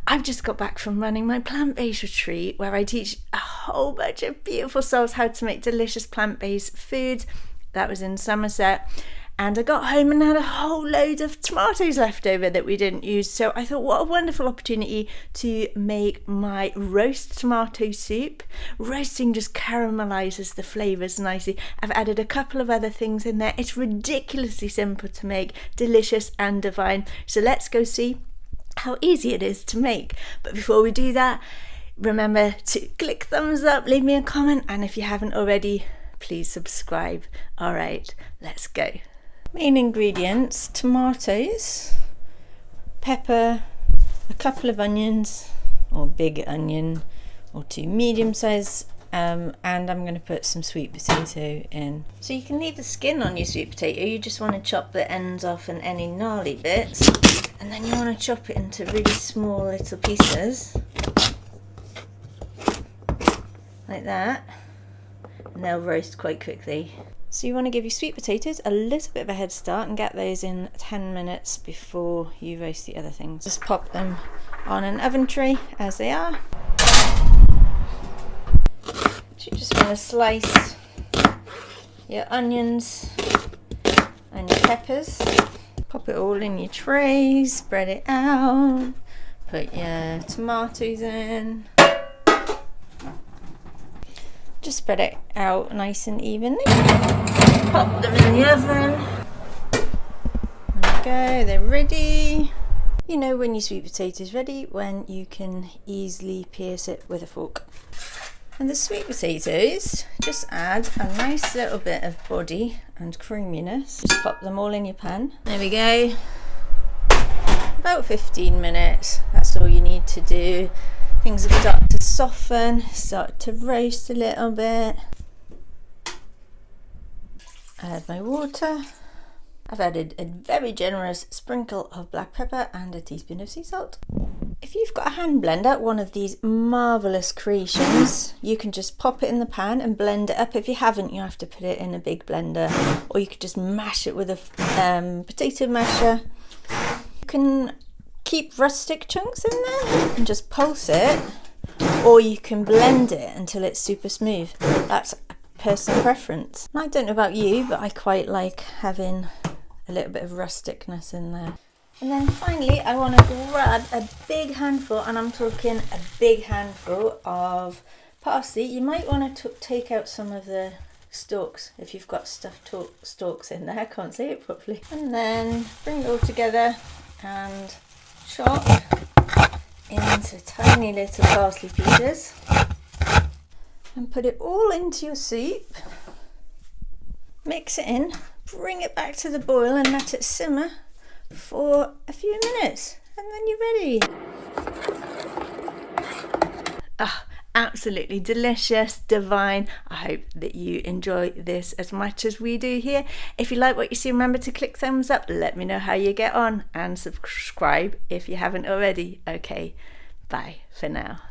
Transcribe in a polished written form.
I've just got back from running my plant-based retreat where I teach a whole bunch of beautiful souls how to make delicious plant-based food. That was in Somerset. And I got home and had a whole load of tomatoes left over that we didn't use. So I thought, what a wonderful opportunity to make my roast tomato soup. Roasting just caramelizes the flavors nicely. I've added a couple of other things in there. It's ridiculously simple to make, delicious and divine. So let's go see how easy it is to make. But before we do that, remember to click thumbs up, leave me a comment, and if you haven't already, please subscribe. All right, let's go. Main ingredients: tomatoes, pepper, a couple of onions, or big onion, or 2 medium size, and I'm going to put some sweet potato in. So you can leave the skin on your sweet potato, you just want to chop the ends off and any gnarly bits, and then you want to chop it into really small little pieces, like that, and they'll roast quite quickly. So you want to give your sweet potatoes a little bit of a head start and get those in 10 minutes before you roast the other things. Just pop them on an oven tray as they are. So you just want to slice your onions and your peppers. Pop it all in your tray, spread it out, put your tomatoes in. Just spread it out nice and evenly. Pop them in the oven. There we go, they're ready. You know when your sweet potato is ready, when you can easily pierce it with a fork. And the sweet potatoes just add a nice little bit of body and creaminess. Just pop them all in your pan. There we go. About 15 minutes, that's all you need to do. Things have started to soften, start to roast a little bit. Add my water. I've added a very generous sprinkle of black pepper and a teaspoon of sea salt. If you've got a hand blender, one of these marvellous creations, you can just pop it in the pan and blend it up. If you haven't, you have to put it in a big blender, or you could just mash it with a potato masher. You can keep rustic chunks in there and just pulse it, or you can blend it until it's super smooth. That's a personal preference. I don't know about you, but I quite like having a little bit of rusticness in there. And then finally, I want to grab a big handful, and I'm talking a big handful of parsley. You might want to take out some of the stalks if you've got stuffed stalks in there. I can't say it properly. And then bring it all together and chop into tiny little parsley pieces and put it all into your soup. Mix it in, bring it back to the boil and let it simmer for a few minutes, and then you're ready. Ah, absolutely delicious, divine. I hope that you enjoy this as much as we do here. If you like what you see, remember to click thumbs up, let me know how you get on, and subscribe if you haven't already. Okay, bye for now.